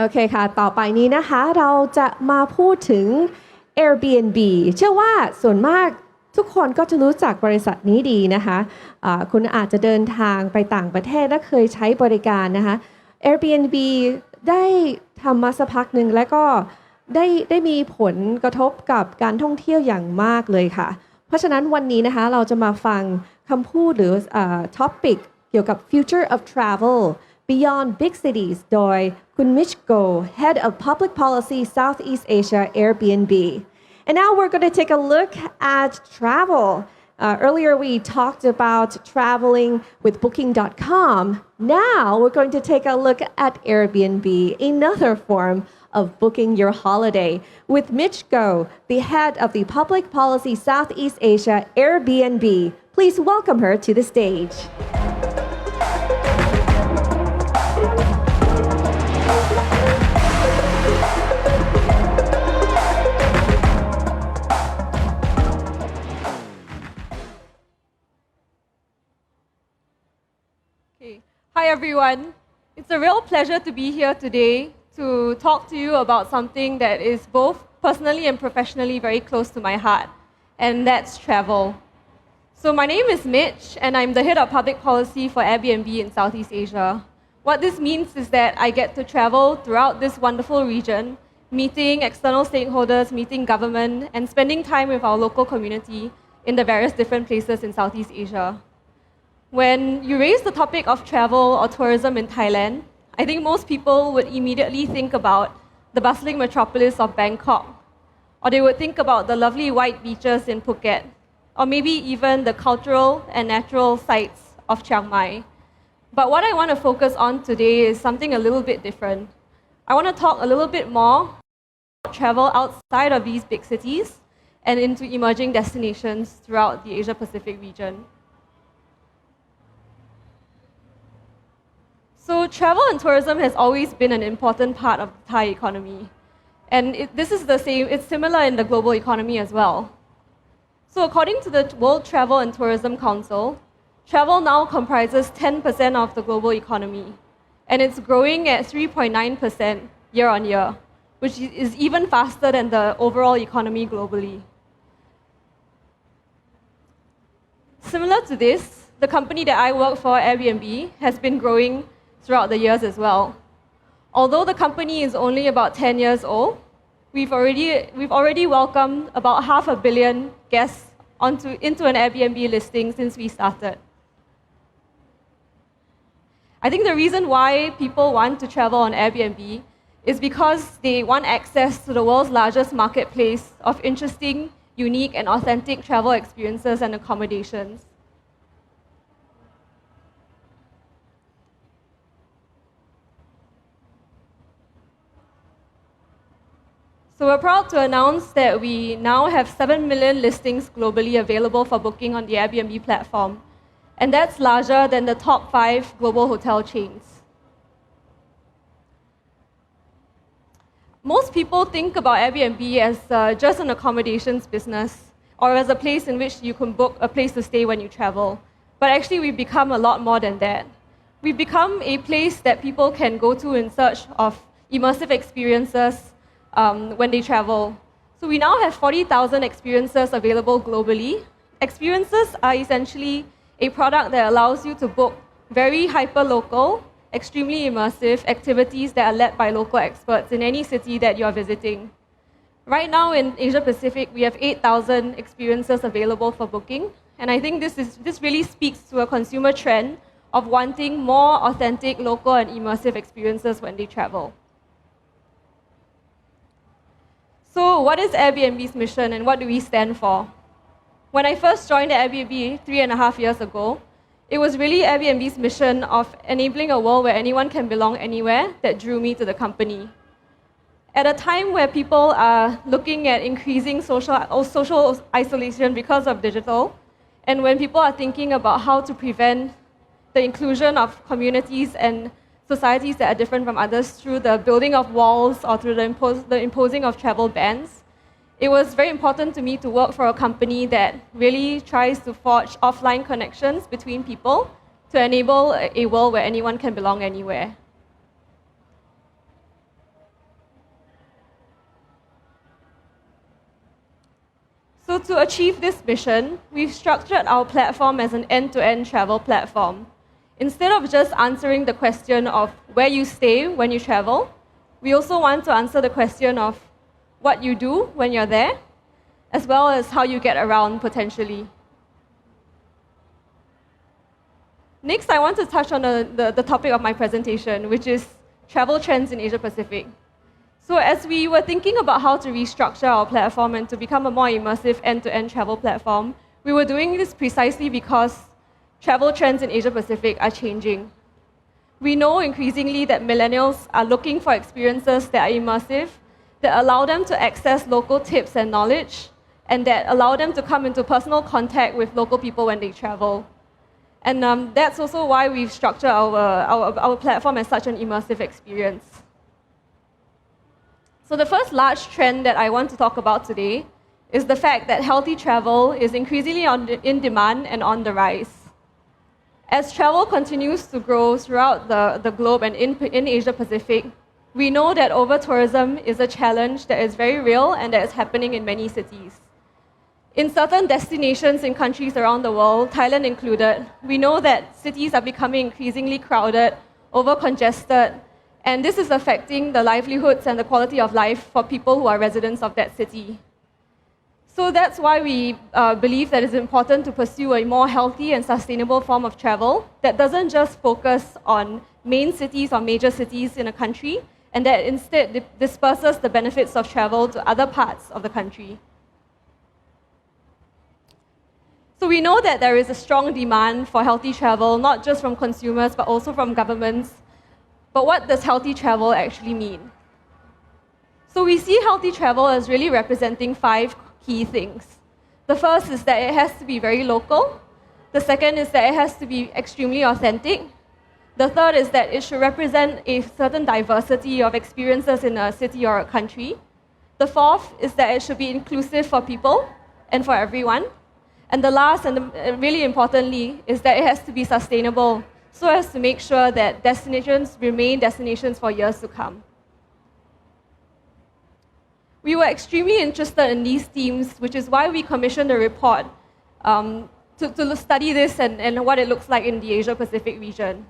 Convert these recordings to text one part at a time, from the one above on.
โอเคค่ะต่อไปนี้นะคะเราจะมาพูดถึง Airbnb เชื่อว่าส่วนมากทุกคนก็จะรู้จักบริษัทนี้ดีนะคะคุณอาจจะเดินทางไปต่างประเทศและเคยใช้บริการนะคะ Airbnb ได้ทำมาสักพักหนึ่งและก็ได้มีผลกระทบกับการท่องเที่ยวอย่างมากเลยค่ะเพราะฉะนั้นวันนี้นะคะเราจะมาฟังคำพูดหรือ topic เกี่ยวกับ future of travel beyond big cities โดยคุณ Mich Goh Head of Public Policy Southeast Asia Airbnb and now we're going to take a look at travel earlier we talked about traveling with booking.com now we're going to take a look at Airbnb another form of booking your holiday with Mich Goh the head of the Public Policy Southeast Asia Airbnb please welcome her to the stage Hi everyone. It's a real pleasure to be here today to talk to you about something that is both personally and professionally very close to my heart, and that's travel. So my name is Mitch, and I'm the head of public policy for Airbnb in Southeast Asia. What this means is that I get to travel throughout this wonderful region, meeting external stakeholders, meeting government, and spending time with our local community in the various different places in Southeast Asia. When you raise the topic of travel or tourism in Thailand, I think most people would immediately think about the bustling metropolis of Bangkok, or they would think about the lovely white beaches in Phuket, or maybe even the cultural and natural sites of Chiang Mai. But what I want to focus on today is something a little bit different. I want to talk a little bit more about travel outside of these big cities and into emerging destinations throughout the Asia-Pacific region. So travel and tourism has always been an important part of the Thai economy. And it's similar in the global economy as well. So according to the World Travel and Tourism Council, travel now comprises 10% of the global economy. And it's growing at 3.9% year on year, which is even faster than the overall economy globally. Similar to this, the company that I work for, Airbnb, has been growing throughout the years as well. Although the company is only about 10 years old, we've already welcomed about 500 million guests into an Airbnb listing since we started. I think the reason why people want to travel on Airbnb is because they want access to the world's largest marketplace of interesting, unique, and authentic travel experiences and accommodations. So we're proud to announce that we now have 7 million listings globally available for booking on the Airbnb platform, and that's larger than the top 5 global hotel chains. Most people think about Airbnb as just an accommodations business or as a place in which you can book a place to stay when you travel. But actually, we've become a lot more than that. We've become a place that people can go to in search of immersive experiences when they travel. So we now have 40,000 experiences available globally. Experiences are essentially a product that allows you to book very hyper-local, extremely immersive activities that are led by local experts in any city that you're visiting. Right now in Asia Pacific, we have 8,000 experiences available for booking, and I think this really speaks to a consumer trend of wanting more authentic, local, and immersive experiences when they travel. So what is Airbnb's mission and what do we stand for? When I first joined Airbnb 3.5 years ago, it was really Airbnb's mission of enabling a world where anyone can belong anywhere that drew me to the company. At a time where people are looking at increasing social isolation because of digital, and when people are thinking about how to prevent the inclusion of communities and societies that are different from others through the building of walls or through the imposing of travel bans, it was very important to me to work for a company that really tries to forge offline connections between people to enable a world where anyone can belong anywhere. to achieve this mission, we've structured our platform as an end-to-end travel platform. Instead of just answering the question of where you stay when you travel, we also want to answer the question of what you do when you're there, as well as how you get around potentially. Next, I want to touch on the topic of my presentation, which is travel trends in Asia Pacific. So as we were thinking about how to restructure our platform and to become a more immersive end-to-end travel platform, we were doing this precisely because travel trends in Asia Pacific are changing. We know increasingly that millennials are looking for experiences that are immersive, that allow them to access local tips and knowledge, and that allow them to come into personal contact with local people when they travel. And that's also why we've structured our platform as such an immersive experience. So the first large trend that I want to talk about today is the fact that healthy travel is increasingly in demand and on the rise. As travel continues to grow throughout the globe and in Asia Pacific, we know that over-tourism is a challenge that is very real and that is happening in many cities. In certain destinations in countries around the world, Thailand included, we know that cities are becoming increasingly crowded, over-congested, and this is affecting the livelihoods and the quality of life for people who are residents of that city. So that's why we believe that it's important to pursue a more healthy and sustainable form of travel that doesn't just focus on main cities or major cities in a country, and that instead disperses the benefits of travel to other parts of the country. So we know that there is a strong demand for healthy travel, not just from consumers, but also from governments. But what does healthy travel actually mean? So we see healthy travel as really representing 5 key things. The first is that it has to be very local. The second is that it has to be extremely authentic. The third is that it should represent a certain diversity of experiences in a city or a country. The fourth is that it should be inclusive for people and for everyone. And the last, and really importantly, is that it has to be sustainable, so as to make sure that destinations remain destinations for years to come. We were extremely interested in these themes, which is why we commissioned a report to study this and what it looks like in the Asia Pacific region.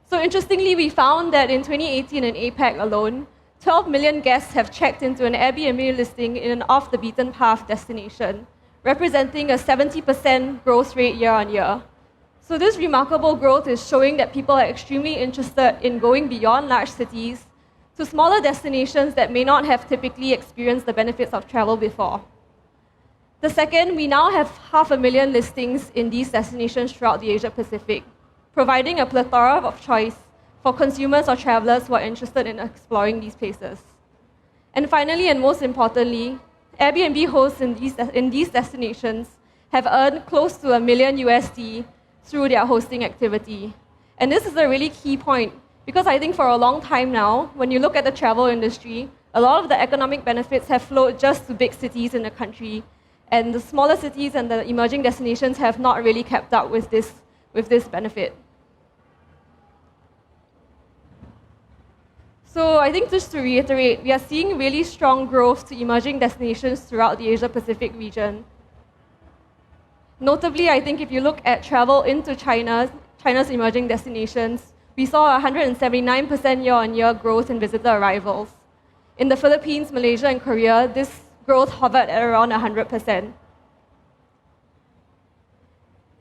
So interestingly, we found that in 2018 in APEC alone, 12 million guests have checked into an Airbnb listing in an off-the-beaten-path destination, representing a 70% growth rate year on year. So this remarkable growth is showing that people are extremely interested in going beyond large cities to smaller destinations that may not have typically experienced the benefits of travel before. The second, we now have 500,000 listings in these destinations throughout the Asia Pacific, providing a plethora of choice for consumers or travelers who are interested in exploring these places. And finally, and most importantly, Airbnb hosts in these destinations have earned close to $1 million USD through their hosting activity. And this is a really key point, because I think for a long time now, when you look at the travel industry, a lot of the economic benefits have flowed just to big cities in the country, and the smaller cities and the emerging destinations have not really kept up with this benefit. So I think just to reiterate, we are seeing really strong growth to emerging destinations throughout the Asia Pacific region. Notably, I think if you look at travel into China's emerging destinations, we saw 179% year-on-year growth in visitor arrivals. In the Philippines, Malaysia, and Korea, this growth hovered at around 100%.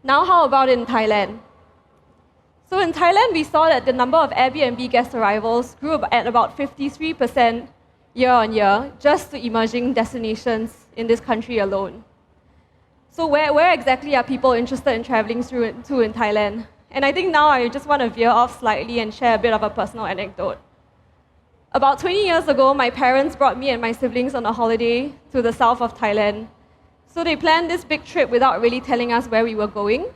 Now, how about in Thailand? So in Thailand, we saw that the number of Airbnb guest arrivals grew at about 53% year-on-year, just to emerging destinations in this country alone. So where exactly are people interested in traveling to in Thailand? And I think now I just want to veer off slightly and share a bit of a personal anecdote. About 20 years ago, my parents brought me and my siblings on a holiday to the south of Thailand. So they planned this big trip without really telling us where we were going,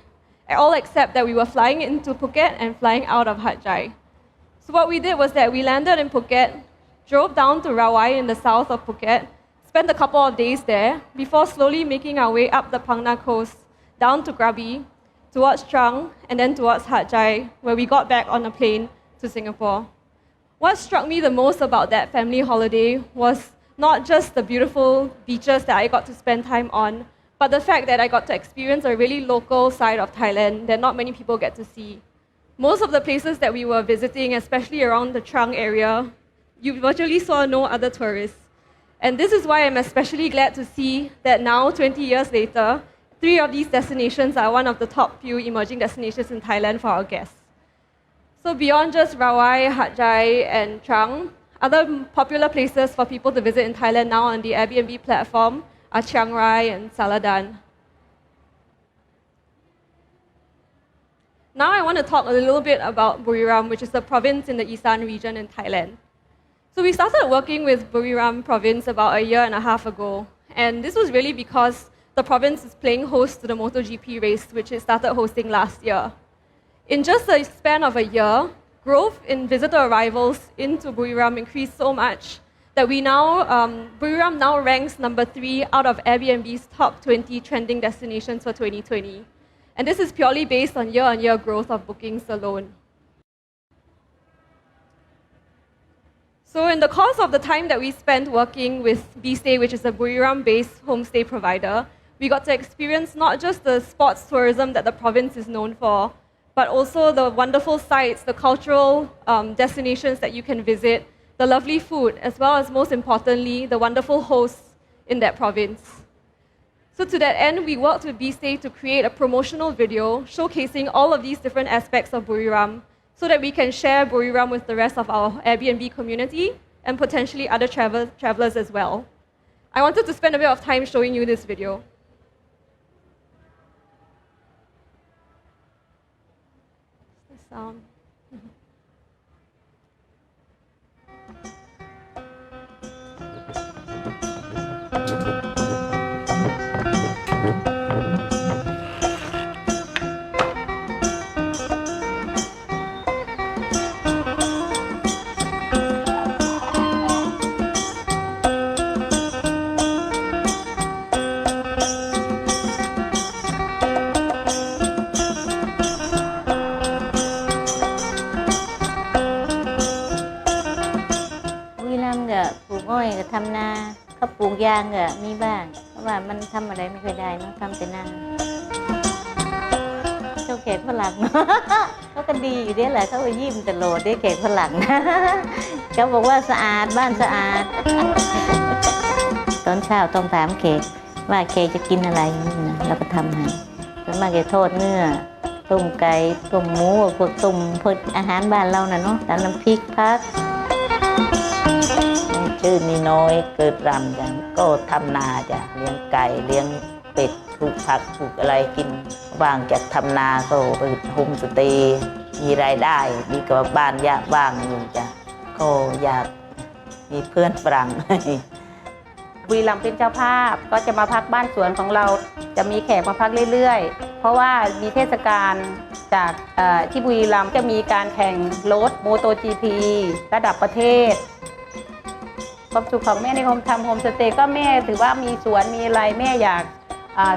all except that we were flying into Phuket and flying out of Hat Yai. So what we did was that we landed in Phuket, drove down to Rawai in the south of Phuket, spent a couple of days there before slowly making our way up the Phang Nga coast, down to Krabi, towards Trang, and then towards Hat Yai, where we got back on a plane to Singapore. What struck me the most about that family holiday was not just the beautiful beaches that I got to spend time on, but the fact that I got to experience a really local side of Thailand that not many people get to see. Most of the places that we were visiting, especially around the Trang area, you virtually saw no other tourists. And this is why I'm especially glad to see that now, 20 years later, 3 of these destinations are one of the top few emerging destinations in Thailand for our guests. So beyond just Rawai, Hat Yai, and Trang, other popular places for people to visit in Thailand now on the Airbnb platform are Chiang Rai and Saladan. Now I want to talk a little bit about Buriram, which is a province in the Isan region in Thailand. So we started working with Buriram province about a year and a half ago. And this was really because the province is playing host to the MotoGP race, which it started hosting last year. In just a span of a year, growth in visitor arrivals into Buriram increased so much that Buriram now ranks number 3 out of Airbnb's top 20 trending destinations for 2020. And this is purely based on year-on-year growth of bookings alone. So in the course of the time that we spent working with B-Stay, which is a Buriram-based homestay provider, we got to experience not just the sports tourism that the province is known for, but also the wonderful sites, the cultural destinations that you can visit, the lovely food, as well as most importantly, the wonderful hosts in that province. So to that end, we worked with B-Stay to create a promotional video showcasing all of these different aspects of Buriram so that we can share Buriram with the rest of our Airbnb community and potentially other travelers as well. I wanted to spend a bit of time showing you this video. The sound.ทำนาเขาปลูกยางก็มีบ้างเพราะว่ามันทำอะไรไม่ค่อยได้เนาะทำแต่นาเจ้าแขกฝรั่งเนาะเขาก็ดีอยู่เนี่ยแหละเขาก็ยิ้มตลอดได้แขกฝรั่งเขาบอกว่าสะอาดบ้านสะอาดตอนเช้าต้องถามแขกว่าแขกจะกินอะไรเราก็ทำให้ส่วนมากจะทอดเนื้อต้มไก่ต้มหมูพวกต้มพวกอาหารบ้านเราน่ะเนาะตามน้ำพริกพักชื่อนี่น้อยเกิดรำจ้ะก็ทำนาจ้ะเลี้ยงไก่เลี้ยงเป็ดปลูกผักปลูกอะไรกินว่างจากทำนาก็ไปโฮมสเตย์มีรายได้ดีกว่าบ้านยากว่างอยู่จ้ะก็อยากมีเพื่อนฝรั่งบุรีรัมย์เป็นเจ้าภาพก็จะมาพักบ้านสวนของเราจะมีแขกมาพักเรื่อยๆเพราะว่ามีเทศกาลจากที่บุรีรัมย์จะมีการแข่งรถโมโต GP ระดับประเทศความสุขของแม่ในทำโฮมสเตย์ก็แม่ถือว่ามีสวนมีอะไรแม่อยาก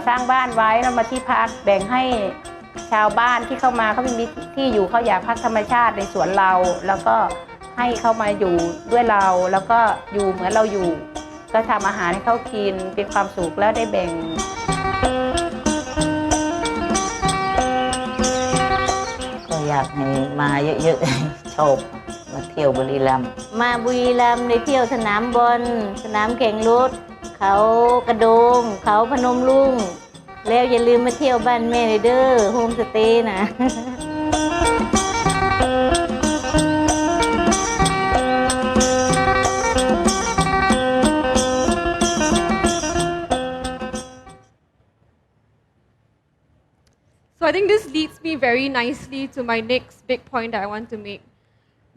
สร้างบ้านไว้แล้วมาที่พักแบ่งให้ชาวบ้านที่เข้ามาเขามีที่อยู่เขาอยากพักธรรมชาติในสวนเราแล้วก็ให้เขามาอยู่ด้วยเราแล้วก็อยู่เหมือนเราอยู่ก็ทำอาหารให้เขากินเป็นความสุขแล้วได้แบ่งก็อยากให้มาเยอะๆชอบมาเที่ยวบุรีรัมย์มาบุรีรัมย์ในเที่ยวสนามบอลสนามแข่งรถเขากระโดงเขาพนมรุ้งแล้วอย่าลืมมาเที่ยวบ้านแม่เลยเด้อโฮมสเตย์นะ So I think this leads me very nicely to my next big point that I want to make.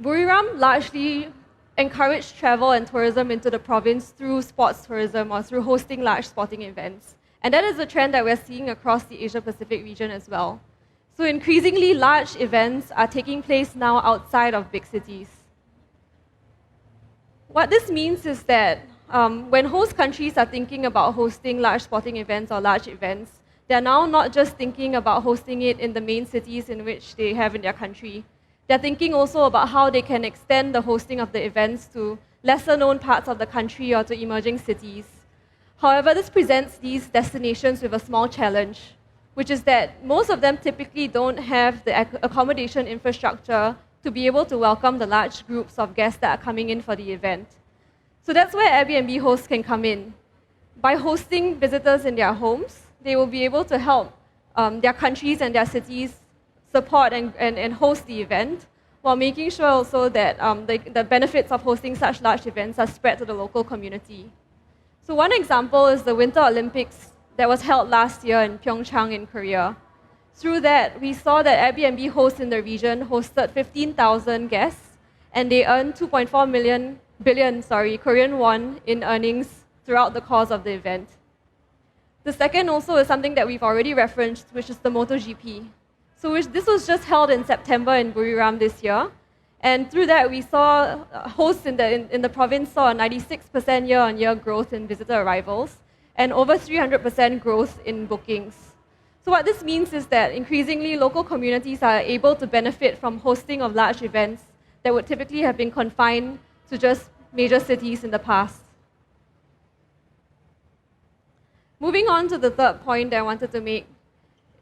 Buriram largely encouraged travel and tourism into the province through sports tourism or through hosting large sporting events. And that is a trend that we're seeing across the Asia-Pacific region as well. So increasingly large events are taking place now outside of big cities. What this means is that when host countries are thinking about hosting large sporting events or large events, they're now not just thinking about hosting it in the main cities in which they have in their country. They're thinking also about how they can extend the hosting of the events to lesser known parts of the country or to emerging cities. However, this presents these destinations with a small challenge, which is that most of them typically don't have the accommodation infrastructure to be able to welcome the large groups of guests that are coming in for the event. So that's where Airbnb hosts can come in. By hosting visitors in their homes, they will be able to help their countries and their cities support and host the event, while making sure also that the benefits of hosting such large events are spread to the local community. So one example is the Winter Olympics that was held last year in Pyeongchang in Korea. Through that, we saw that Airbnb hosts in the region hosted 15,000 guests, and they earned 2.4 billion Korean won in earnings throughout the course of the event. The second also is something that we've already referenced, which is the MotoGP. So this was just held in September in Buriram this year. And through that, we saw hosts in the province saw a 96% year-on-year growth in visitor arrivals and over 300% growth in bookings. So what this means is that increasingly local communities are able to benefit from hosting of large events that would typically have been confined to just major cities in the past. Moving on to the third point that I wanted to make,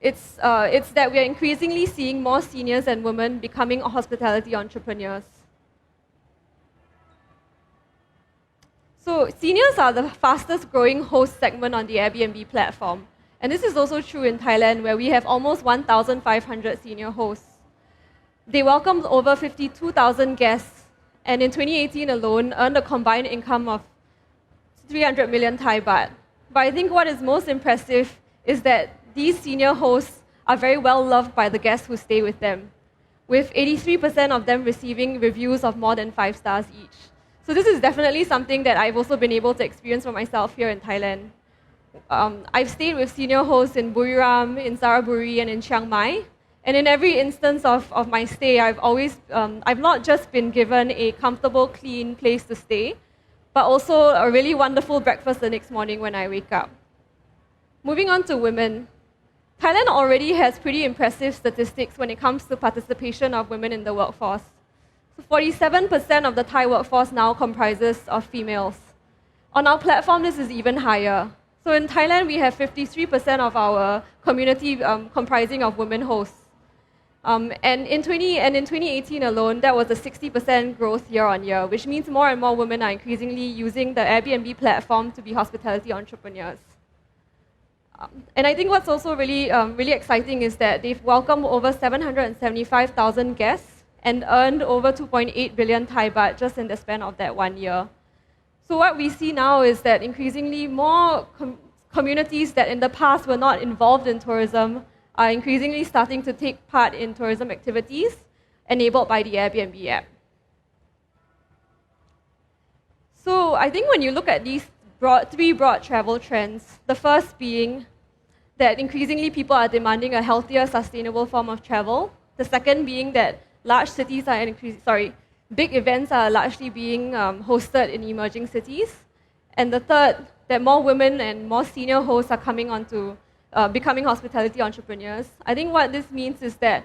it's that we are increasingly seeing more seniors and women becoming hospitality entrepreneurs. So seniors are the fastest growing host segment on the Airbnb platform. And this is also true in Thailand, where we have almost 1,500 senior hosts. They welcomed over 52,000 guests, and in 2018 alone, earned a combined income of 300 million Thai baht. But I think what is most impressive is that these senior hosts are very well loved by the guests who stay with them, with 83% of them receiving reviews of more than 5 stars each. So this is definitely something that I've also been able to experience for myself here in Thailand. I've stayed with senior hosts in Buriram, in Saraburi, and in Chiang Mai. And in every instance of my stay, I've not just been given a comfortable, clean place to stay, but also a really wonderful breakfast the next morning when I wake up. Moving on to women, Thailand already has pretty impressive statistics when it comes to participation of women in the workforce. So 47% of the Thai workforce now comprises of females. On our platform, this is even higher. So in Thailand, we have 53% of our community comprising of women hosts. And in 2018 alone, that was a 60% growth year on year, which means more and more women are increasingly using the Airbnb platform to be hospitality entrepreneurs. And I think what's also really exciting is that they've welcomed over 775,000 guests and earned over 2.8 billion Thai baht just in the span of that 1 year. So what we see now is that increasingly more communities that in the past were not involved in tourism are increasingly starting to take part in tourism activities enabled by the Airbnb app. So I think when you look at these three broad travel trends, the first being that increasingly people are demanding a healthier, sustainable form of travel. The second being that big events are largely being hosted in emerging cities. And the third, that more women and more senior hosts are coming onto becoming hospitality entrepreneurs. I think what this means is that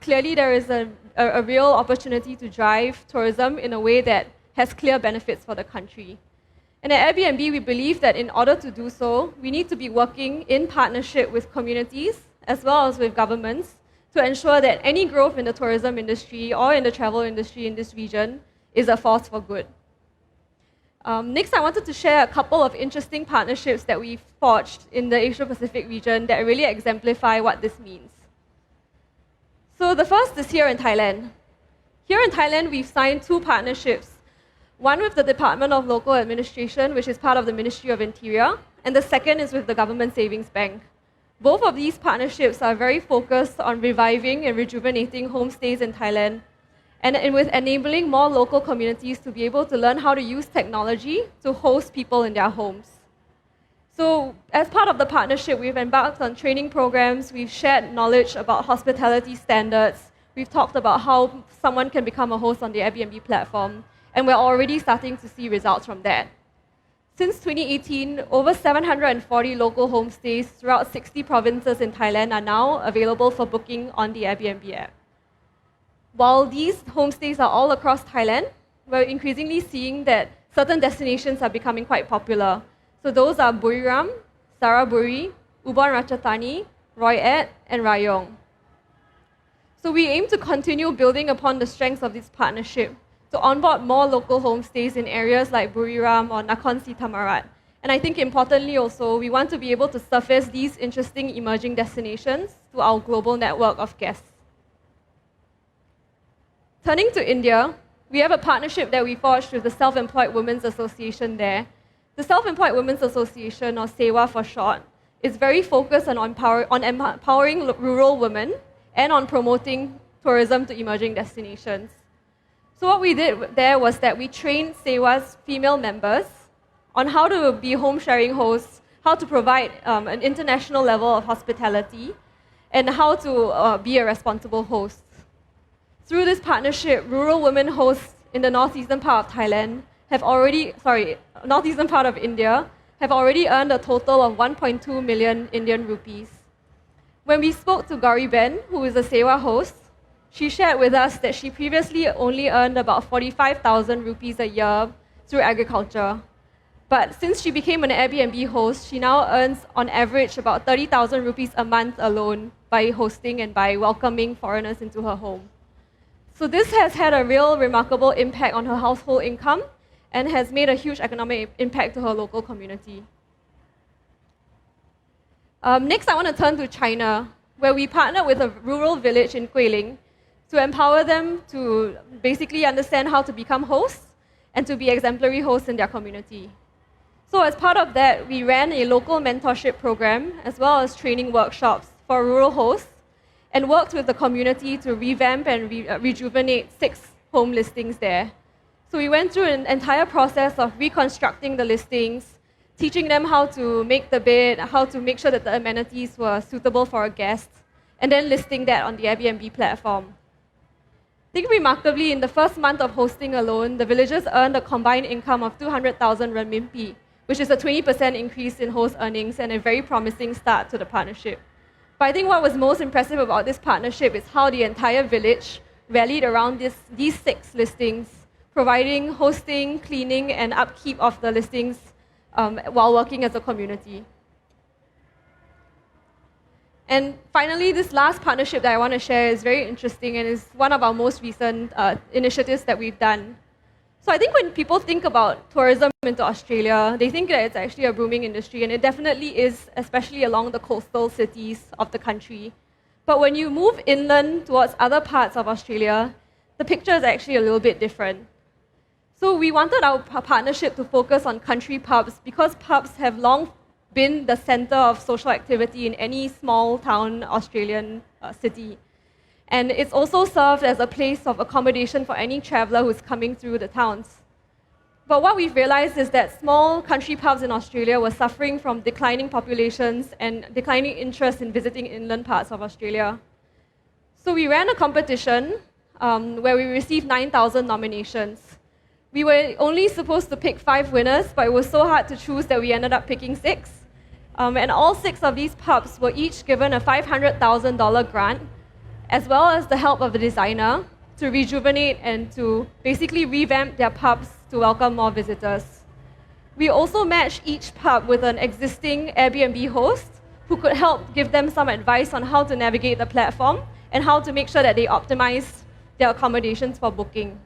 clearly there is a real opportunity to drive tourism in a way that has clear benefits for the country. And at Airbnb, we believe that in order to do so, we need to be working in partnership with communities as well as with governments to ensure that any growth in the tourism industry or in the travel industry in this region is a force for good. Next, I wanted to share a couple of interesting partnerships that we've forged in the Asia-Pacific region that really exemplify what this means. So the first is here in Thailand. Here in Thailand, we've signed 2 partnerships. One with the Department of Local Administration, which is part of the Ministry of Interior, and the second is with the Government Savings Bank. Both of these partnerships are very focused on reviving and rejuvenating homestays in Thailand and with enabling more local communities to be able to learn how to use technology to host people in their homes. So as part of the partnership, we've embarked on training programs, we've shared knowledge about hospitality standards, we've talked about how someone can become a host on the Airbnb platform, and we're already starting to see results from that. Since 2018, over 740 local homestays throughout 60 provinces in Thailand are now available for booking on the Airbnb app. While these homestays are all across Thailand, we're increasingly seeing that certain destinations are becoming quite popular. So those are Buriram, Saraburi, Ubon Ratchathani, Roi Et, and Rayong. So we aim to continue building upon the strengths of this partnership to onboard more local homestays in areas like Buriram or Nakhon Si Thammarat. And I think importantly also, we want to be able to surface these interesting emerging destinations to our global network of guests. Turning to India, we have a partnership that we forged with the Self-Employed Women's Association there. The Self-Employed Women's Association, or SEWA for short, is very focused on empowering rural women and on promoting tourism to emerging destinations. So what we did there was that we trained SEWA's female members on how to be home sharing hosts, how to provide an international level of hospitality, and how to be a responsible host. Through this partnership, rural women hosts in the northeastern part of northeastern part of India have already earned a total of 1.2 million Indian rupees. When we spoke to Gauri Ben, who is a SEWA host, she shared with us that she previously only earned about 45,000 rupees a year through agriculture. But since she became an Airbnb host, she now earns on average about 30,000 rupees a month alone by hosting and by welcoming foreigners into her home. So this has had a real remarkable impact on her household income and has made a huge economic impact to her local community. Next, I want to turn to China, where we partnered with a rural village in Guilin to empower them to basically understand how to become hosts and to be exemplary hosts in their community. So as part of that, we ran a local mentorship program as well as training workshops for rural hosts and worked with the community to revamp and rejuvenate 6 home listings there. So we went through an entire process of reconstructing the listings, teaching them how to make the bed, how to make sure that the amenities were suitable for a guest, and then listing that on the Airbnb platform. I think remarkably, in the first month of hosting alone, the villagers earned a combined income of 200,000 renminbi, which is a 20% increase in host earnings and a very promising start to the partnership. But I think what was most impressive about this partnership is how the entire village rallied around these 6 listings, providing hosting, cleaning, and upkeep of the listings while working as a community. And finally, this last partnership that I want to share is very interesting and is one of our most recent initiatives that we've done. So I think when people think about tourism into Australia, they think that it's actually a booming industry, and it definitely is, especially along the coastal cities of the country. But when you move inland towards other parts of Australia, the picture is actually a little bit different. So we wanted our partnership to focus on country pubs because pubs have long been the center of social activity in any small town Australian city. And it's also served as a place of accommodation for any traveler who's coming through the towns. But what we've realized is that small country pubs in Australia were suffering from declining populations and declining interest in visiting inland parts of Australia. So we ran a competition where we received 9,000 nominations. We were only supposed to pick 5 winners, but it was so hard to choose that we ended up picking 6. And all 6 of these pubs were each given a $500,000 grant, as well as the help of a designer to rejuvenate and to basically revamp their pubs to welcome more visitors. We also matched each pub with an existing Airbnb host who could help give them some advice on how to navigate the platform and how to make sure that they optimize their accommodations for booking.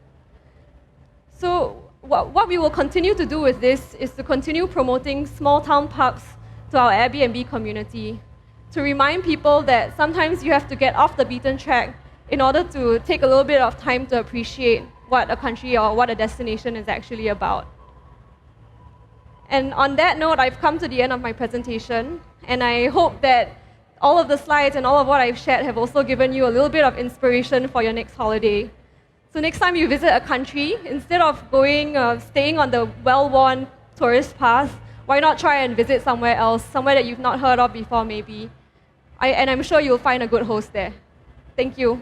So what we will continue to do with this is to continue promoting small town pubs to our Airbnb community, to remind people that sometimes you have to get off the beaten track in order to take a little bit of time to appreciate what a country or what a destination is actually about. And on that note, I've come to the end of my presentation, and I hope that all of the slides and all of what I've shared have also given you a little bit of inspiration for your next holiday. So next time you visit a country, instead of staying on the well-worn tourist path, why not try and visit somewhere else, somewhere that you've not heard of before maybe. And I'm sure you'll find a good host there. Thank you.